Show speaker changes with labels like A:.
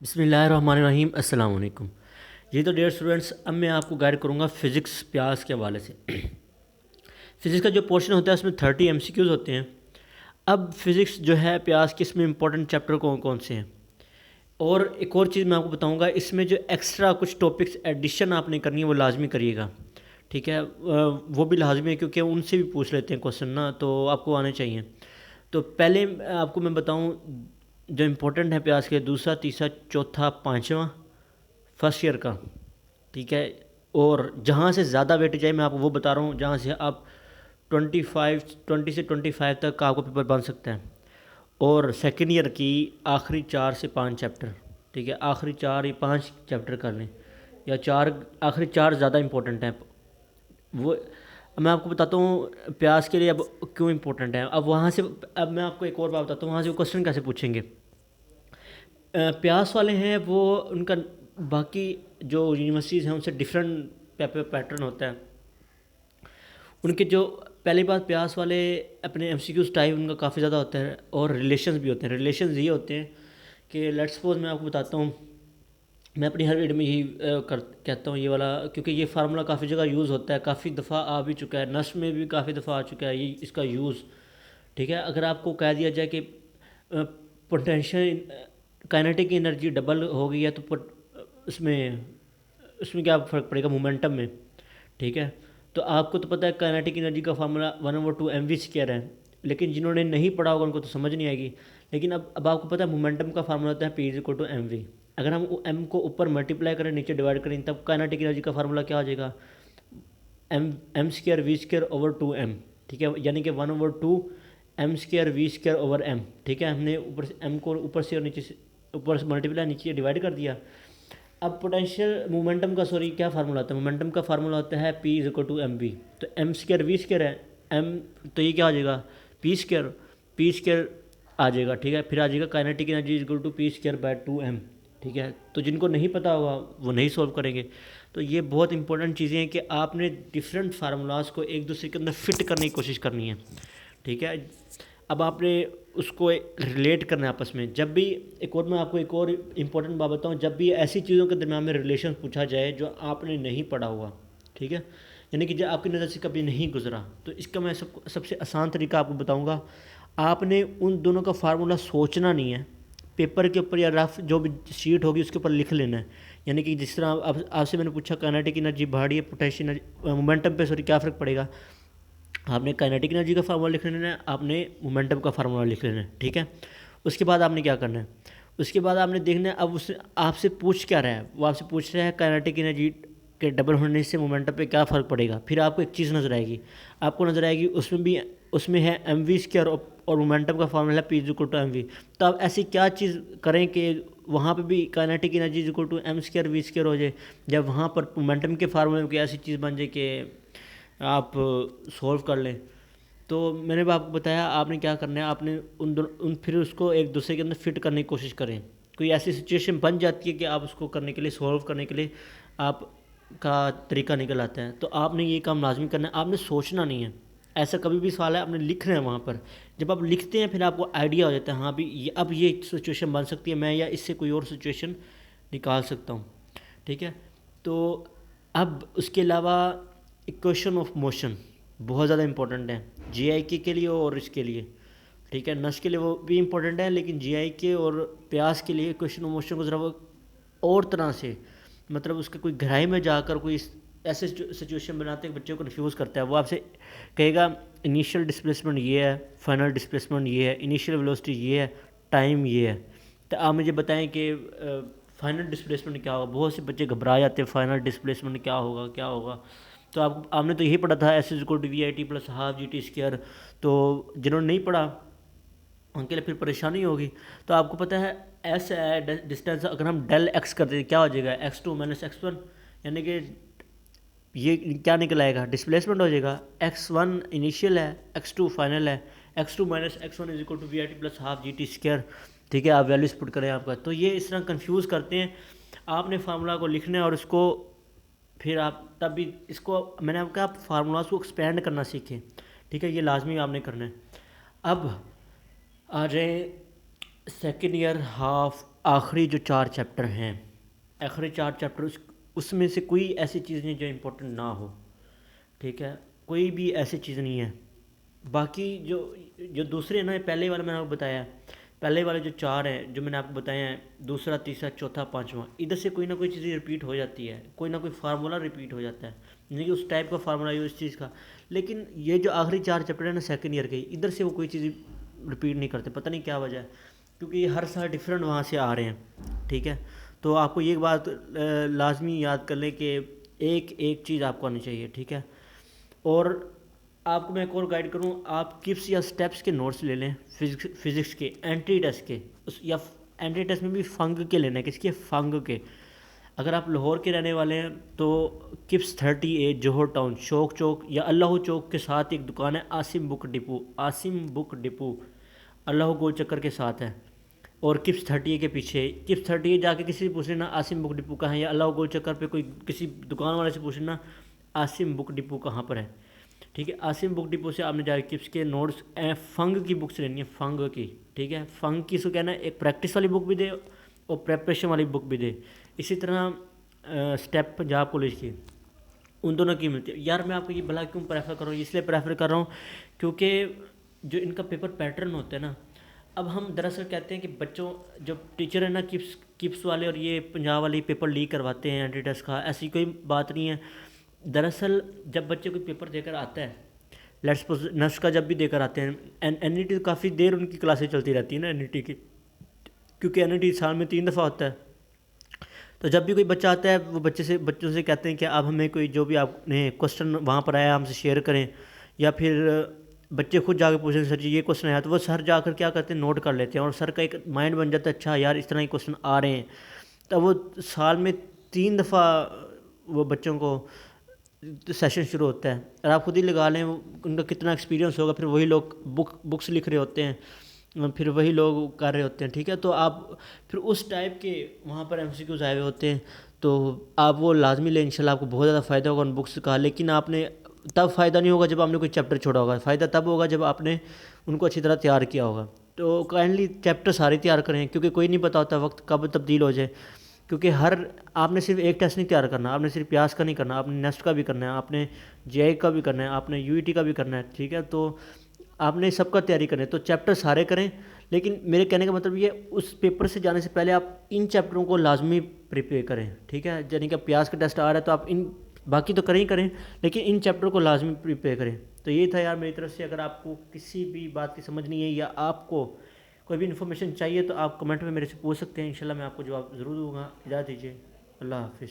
A: بسم اللہ الرحمن الرحیم، السلام علیکم جی۔ تو ڈیئر اسٹوڈنٹس، اب میں آپ کو گائڈ کروں گا فزکس پیاس کے حوالے سے۔ فزکس کا جو پورشن ہوتا ہے اس میں 30 MCQs ہوتے ہیں۔ اب فزکس جو ہے پیاس کے، اس میں امپورٹنٹ چیپٹر کون کون سے ہیں، اور ایک اور چیز میں آپ کو بتاؤں گا، اس میں جو ایکسٹرا کچھ ٹاپکس ایڈیشن آپ نے کرنی ہے وہ لازمی کریے گا، ٹھیک ہے؟ وہ بھی لازمی ہے کیونکہ ان سے بھی پوچھ لیتے ہیں کوسچن نا، تو آپ کو آنے چاہیے۔ تو پہلے آپ کو میں بتاؤں جو امپورٹنٹ ہے پیاس کے، دوسرا، تیسرا، چوتھا، پانچواں فرسٹ ایئر کا، ٹھیک ہے؟ اور جہاں سے زیادہ ویٹ جائے میں آپ کو وہ بتا رہا ہوں، جہاں سے آپ 20 سے 25 تک کا آپ کو پیپر بن سکتا ہے۔ اور سیکنڈ ایئر کی آخری 4 سے 5 چیپٹر، ٹھیک ہے؟ آخری 4 یا 5 چیپٹر کر لیں، یا آخری 4 زیادہ امپورٹنٹ ہیں۔ وہ میں آپ کو بتاتا ہوں پیاس کے لیے اب کیوں امپورٹنٹ ہے۔ اب وہاں سے، اب میں آپ کو ایک اور بات بتاتا ہوں، وہاں سے وہ کوسچن کیسے پوچھیں گے۔ پیاس والے ہیں وہ، ان کا باقی جو یونیورسٹیز ہیں ان سے ڈفرینٹ پیپر پیٹرن ہوتا ہے ان کے۔ جو پہلی بات، پیاس والے اپنے ایم سی کیوز ٹائپ ان کا کافی زیادہ ہوتا ہے، اور ریلیشنز بھی ہوتے ہیں۔ ریلیشنز یہ ہوتے ہیں کہ لیٹ سپوز میں آپ کو بتاتا ہوں، میں اپنی ہر ویڈیو میں یہی کہتا ہوں یہ والا، کیونکہ یہ فارمولا کافی جگہ یوز ہوتا ہے، کافی دفعہ آ بھی چکا ہے، نثر میں بھی کافی دفعہ آ چکا ہے یہ اس کا یوز، ٹھیک ہے؟ اگر آپ کو کہہ دیا جائے کہ پوٹینشیل کائنیٹک انرجی ڈبل ہو گئی ہے تو اس میں کیا فرق پڑے گا مومنٹم میں، ٹھیک ہے؟ تو آپ کو تو پتہ ہے کائنیٹک انرجی کا فارمولا 1/2 mv² ہے، لیکن جنہوں نے نہیں پڑھا ہوگا ان کو تو سمجھ نہیں آئے گی۔ لیکن اب آپ کو پتہ ہے مومنٹم کا فارمولا ہوتا ہے P=mv۔ اگر ہم ایم کو اوپر ملٹیپلائی کریں، نیچے ڈیوائڈ کریں، تب کائنیٹک انرجی کا فارمولا کیا ہو جائے گا؟ m²v²/2m، ٹھیک ہے؟ یعنی کہ 1/2 m²v²/m، ٹھیک ہے؟ ہم نے اوپر سے ایم کو اوپر سے اور نیچے سے، اوپر سے ملٹیپلائی، نیچے ڈیوائڈ کر دیا۔ اب پوٹینشیل مومنٹم کا کیا فارمولا ہوتا ہے؟ مومنٹم کا فارمولا ہوتا ہے P=mv۔ تو m²v² ہے، m تو یہ کیا آ جائے گا؟ p² آ جائے گا، ٹھیک ہے؟ پھر آ جائے گا کائنیٹک انرجی P²/2m، ٹھیک ہے؟ تو جن کو نہیں پتہ ہوگا وہ نہیں سولو کریں گے۔ تو یہ بہت امپورٹنٹ چیزیں ہیں کہ آپ نے ڈفرینٹ فارمولاز کو ایک دوسرے کے اندر فٹ کرنے کی کوشش کرنی ہے، ٹھیک ہے؟ اب آپ نے اس کو ریلیٹ کرنا ہے آپس میں۔ جب بھی میں آپ کو ایک اور امپورٹنٹ بات بتاؤں، جب بھی ایسی چیزوں کے درمیان میں ریلیشن پوچھا جائے جو آپ نے نہیں پڑھا ہوا، ٹھیک ہے؟ یعنی کہ جو آپ کی نظر سے کبھی نہیں گزرا، تو اس کا میں سب سے آسان طریقہ آپ کو بتاؤں گا۔ آپ نے ان دونوں کا فارمولا سوچنا نہیں ہے، پیپر کے اوپر یا رف جو بھی شیٹ ہوگی اس کے اوپر لکھ لینا ہے۔ یعنی کہ جس طرح آپ سے میں نے پوچھا کائنیٹک انرجی بڑھاڑی ہے، پوٹینشیل انرجی مومنٹم پہ کیا فرق پڑے گا؟ آپ نے کائنیٹک انرجی کا فارمولا لکھ لینا ہے، آپ نے مومنٹم کا فارمولا لکھ لینا ہے، ٹھیک ہے؟ اس کے بعد آپ نے کیا کرنا ہے؟ اس کے بعد آپ نے دیکھنا ہے اب اس آپ سے پوچھ کیا رہا ہے۔ وہ آپ سے پوچھ رہا ہے کائنیٹک انرجی کے ڈبل ہونے سے مومنٹم پہ کیا فرق پڑے گا۔ پھر آپ کو ایک چیز نظر آئے گی، آپ کو نظر آئے گی اس میں ہے mv² اور مومنٹم کا فارمولا ہے P=mv۔ تو آپ ایسی کیا چیز کریں کہ وہاں پہ بھی کائنیٹک انرجی m²v² ہو جائے، جب وہاں پر مومنٹم کے فارمولے میں ایسی چیز بن جائے کہ آپ سولو کر لیں۔ تو میں نے آپ کو بتایا آپ نے کیا کرنا ہے، آپ نے پھر اس کو ایک دوسرے کے اندر فٹ کرنے کی کوشش کریں۔ کوئی ایسی سچویشن بن جاتی ہے کہ آپ اس کو کرنے کے لیے، سولو کرنے کے لیے آپ کا طریقہ نکل آتا ہے، تو آپ نے یہ کام لازمی کرنا ہے۔ آپ نے سوچنا نہیں ہے، ایسا کبھی بھی سوال ہے آپ نے لکھنا ہے وہاں پر۔ جب آپ لکھتے ہیں پھر آپ کو آئیڈیا ہو جاتا ہے، ہاں بھی اب یہ سچویشن بن سکتی ہے، میں یا اس سے کوئی اور سچویشن نکال سکتا ہوں، ٹھیک ہے؟ تو اب اس کے علاوہ ایکویشن آف موشن بہت زیادہ امپورٹنٹ ہے جی آئی کے لیے اور اس کے لیے، ٹھیک ہے؟ نس کے لیے وہ بھی امپورٹنٹ ہے، لیکن جی آئی کے اور پیاس کے لیے ایکویشن آف موشن کو ذرا وہ اور طرح سے، مطلب اس کے کوئی گہرائی میں جا کر کوئی ایسے سچویشن بناتے ہیں کہ بچوں کو کنفیوز کرتا ہے۔ وہ آپ سے کہے گا انیشیل ڈسپلیسمنٹ یہ ہے، فائنل ڈسپلیسمنٹ یہ ہے، انیشیل ویلوسٹی یہ ہے، ٹائم یہ ہے۔ تو آپ مجھے بتائیں کہ فائنل ڈسپلیسمنٹ کیا ہوگا؟ بہت سے بچے گھبرا جاتے ہیں، فائنل ڈسپلیسمنٹ کیا ہوگا۔ تو آپ نے تو یہی پڑھا تھا S=VIT+12GT²۔ تو جنہوں نے نہیں پڑھا ان کے لیے پھر پریشانی ہوگی۔ تو آپ کو پتہ ہے ایس ہے ڈسٹینس، اگر ہم ڈیل ایکس کرتے ہیں کیا ہو جائے گا؟ x2 - x1، یعنی کہ یہ کیا نکل آئے گا؟ ڈسپلیسمنٹ ہو جائے گا۔ x1 انیشیل ہے، x2 فائنل ہے، x2 - x1 =VIT+12GT²، ٹھیک ہے؟ آپ ویلیوز پٹ کریں آپ کا۔ تو یہ اس طرح کنفیوز کرتے ہیں۔ آپ نے فارمولا کو لکھنا ہے اور اس کو پھر آپ تب بھی اس کو، میں نے آپ کہا فارمولاز کو ایکسپینڈ کرنا سیکھیں، ٹھیک ہے؟ یہ لازمی آپ نے کرنا ہے۔ اب آ جائیں سیکنڈ ایئر ہاف آخری جو 4 چیپٹر ہیں، آخری 4 چیپٹر اس میں سے کوئی ایسی چیز نہیں جو امپورٹنٹ نہ ہو، ٹھیک ہے، کوئی بھی ایسی چیز نہیں ہے۔ باقی جو دوسرے ہیں نا، پہلے والے میں نے آپ کو بتایا، پہلے والے جو 4 ہیں جو میں نے آپ کو بتایا ہیں، دوسرا، تیسرا، چوتھا، پانچواں، ادھر سے کوئی نہ کوئی چیز رپیٹ ہو جاتی ہے، کوئی نہ کوئی فارمولا رپیٹ ہو جاتا ہے، نہیں کہ اس ٹائپ کا فارمولا ہے اس چیز کا۔ لیکن یہ جو آخری 4 چیپٹر ہیں نا سیکنڈ ایئر کے، ادھر سے وہ کوئی چیز رپیٹ نہیں کرتے، پتہ نہیں کیا وجہ ہے، کیونکہ یہ ہر سال ڈیفرنٹ وہاں سے آ رہے ہیں، ٹھیک ہے۔ تو آپ کو یہ بات لازمی یاد کر لیں کہ ایک ایک چیز آپ کو آنی چاہیے، ٹھیک ہے۔ اور آپ کو میں ایک اور گائیڈ کروں، آپ کپس یا سٹیپس کے نوٹس لے لیں، فزکس کے اینٹی ٹیسٹ کے، یا اینٹی ٹیسٹ میں بھی فنگ کے لینا ہے، کس کے؟ فنگ کے۔ اگر آپ لاہور کے رہنے والے ہیں تو کپس 38 جوہر ٹاؤن، شوق چوک یا اللہ چوک کے ساتھ ایک دکان ہے، Asim book depot, Asim book depot اللہ گول چکر کے ساتھ ہے، اور کپس 38 کے پیچھے، کپس 38 جا کے کسی سے پوچھ لینا عاصم بک ڈپو کہاں ہے، یا اللہ گول چکر پہ کوئی کسی دکان والے سے پوچھ لینا عاصم بک ڈپو کہاں پر ہے، ٹھیک ہے۔ عاصم بک ڈپو سے آپ نے جا کے کپس کے نوٹس فنگ کی بکس لینی ہے، فنگ کی، ٹھیک ہے۔ فنگ کی سو کہنا ہے ایک پریکٹس والی بک بھی دے اور پریپریشن والی بک بھی دے، اسی طرح اسٹیپ پنجاب پولیس کی، ان دونوں کی ملتی ہے۔ یار میں آپ کو یہ بھلا کیوں پریفر کر رہا ہوں، اس لیے پریفر کر رہا ہوں کیونکہ جو ان کا پیپر پیٹرن ہوتا ہے نا، اب ہم دراصل کہتے ہیں کہ بچوں، جو ٹیچر ہیں نا کپس والے اور یہ پنجاب والے پیپر لیک کرواتے ہیں اینٹی ٹیسٹ کا، ایسی کوئی بات نہیں ہے۔ دراصل جب بچے کوئی پیپر دے کر آتا ہے، لیٹس سپوز نرس کا جب بھی دے کر آتے ہیں، این ای ٹی کافی دیر ان کی کلاسیں چلتی رہتی ہیں نا این ای ٹی کی، کیونکہ این ای ٹی سال میں 3 دفعہ ہوتا ہے۔ تو جب بھی کوئی بچہ آتا ہے وہ بچوں سے کہتے ہیں کہ اب ہمیں کوئی جو بھی آپ نے کوسچن وہاں پر آیا ہم سے شیئر کریں، یا پھر بچے خود جا کے پوچھیں سر جی یہ کوسچن آیا، تو وہ سر جا کر کیا کرتے ہیں، نوٹ کر لیتے ہیں، اور سر کا ایک مائنڈ بن جاتا ہے اچھا یار اس طرح کے کوسچن آ رہے ہیں، تب وہ سال میں 3 دفعہ وہ بچوں کو سیشن شروع ہوتا ہے، اور آپ خود ہی لگا لیں ان کا کتنا ایکسپیرینس ہوگا، پھر وہی لوگ بکس لکھ رہے ہوتے ہیں، پھر وہی لوگ کر رہے ہوتے ہیں، ٹھیک ہے۔ تو آپ پھر اس ٹائپ کے وہاں پر ایم سی کیوز آئے ہوئے ہوتے ہیں، تو آپ وہ لازمی لیں، انشاءاللہ آپ کو بہت زیادہ فائدہ ہوگا ان بکس کا۔ لیکن آپ نے تب فائدہ نہیں ہوگا جب آپ نے کوئی چیپٹر چھوڑا ہوگا، فائدہ تب ہوگا جب آپ نے ان کو اچھی طرح تیار کیا ہوگا۔ تو کائنڈلی چیپٹر سارے تیار کریں، کیونکہ کوئی نہیں پتہ ہوتا وقت کب تبدیل ہو جائے، کیونکہ آپ نے صرف ایک ٹیسٹ نہیں تیار کرنا، آپ نے صرف پیاس کا نہیں کرنا، آپ نے نیسٹ کا بھی کرنا ہے، آپ نے جے آئی کا بھی کرنا ہے، آپ نے یو ای ٹی کا بھی کرنا ہے، ٹھیک ہے۔ تو آپ نے سب کا تیاری کریں، تو چیپٹر سارے کریں، لیکن میرے کہنے کا مطلب یہ اس پیپر سے جانے سے پہلے آپ ان چیپٹروں کو لازمی پریپیئر کریں، ٹھیک ہے۔ یعنی کہ پیاس کا ٹیسٹ آ رہا ہے تو آپ ان باقی تو کریں ہی کریں، لیکن ان چیپٹر کو لازمی پریپیئر کریں۔ تو یہ تھا یار میری طرف سے، اگر آپ کو کسی بھی بات کی سمجھ نہیں ہے یا آپ کو کوئی بھی انفارمیشن چاہیے تو آپ کمنٹ میں میرے سے پوچھ سکتے ہیں، انشاءاللہ میں آپ کو جواب ضرور دوں گا۔ اجازت دیجیے، اللہ حافظ۔